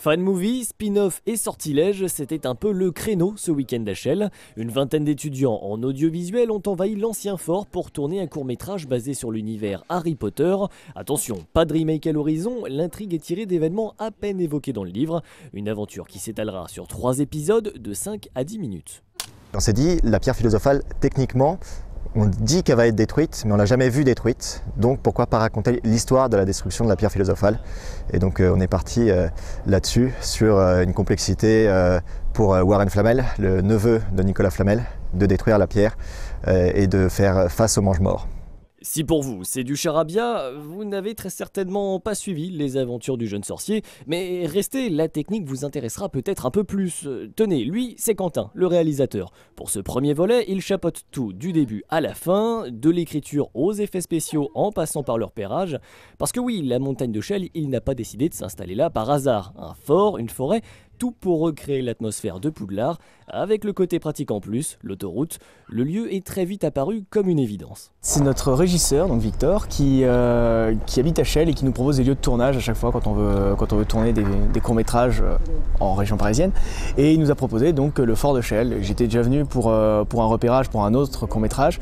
Fan movie, spin-off et sortilège, c'était un peu le créneau ce week-end d'HL. Une vingtaine d'étudiants en audiovisuel ont envahi l'ancien fort pour tourner un court-métrage basé sur l'univers Harry Potter. Attention, pas de remake à l'horizon, l'intrigue est tirée d'événements à peine évoqués dans le livre. Une aventure qui s'étalera sur 3 épisodes de 5 à 10 minutes. On s'est dit, la pierre philosophale, techniquement, on dit qu'elle va être détruite, mais on ne l'a jamais vue détruite. Donc pourquoi pas raconter l'histoire de la destruction de la pierre philosophale? Et donc on est parti là-dessus, sur une complexité pour Warren Flamel, le neveu de Nicolas Flamel, de détruire la pierre et de faire face au mange-mort. Si pour vous c'est du charabia, vous n'avez très certainement pas suivi les aventures du jeune sorcier, mais restez, la technique vous intéressera peut-être un peu plus. Tenez, lui c'est Quentin, le réalisateur. Pour ce premier volet, il chapeaute tout du début à la fin, de l'écriture aux effets spéciaux en passant par leur repérage. Parce que oui, la montagne de Chelles, il n'a pas décidé de s'installer là par hasard. Un fort, une forêt, tout pour recréer l'atmosphère de Poudlard, avec le côté pratique en plus, l'autoroute. Le lieu est très vite apparu comme une évidence. C'est notre régisseur, donc Victor, qui habite à Chelles et qui nous propose des lieux de tournage à chaque fois quand on veut tourner des courts-métrages en région parisienne. Et il nous a proposé donc le fort de Chelles. J'étais déjà venu pour un repérage pour un autre court-métrage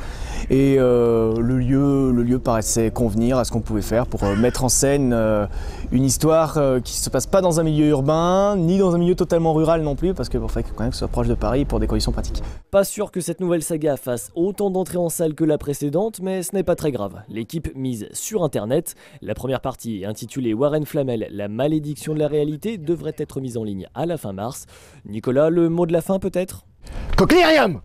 et le lieu paraissait convenir à ce qu'on pouvait faire pour mettre en scène une histoire qui ne se passe pas dans un milieu urbain, ni dans un milieu totalement rural non plus, parce qu'il faut quand même que ce soit proche de Paris pour des conditions pratiques. Pas sûr que cette nouvelle saga fasse autant d'entrées en salle que la précédente, mais ce n'est pas très grave. L'équipe mise sur internet. La première partie, intitulée Warren Flamel, la malédiction de la réalité, devrait être mise en ligne à la fin mars. Nicolas, le mot de la fin peut-être ? Coquillarium!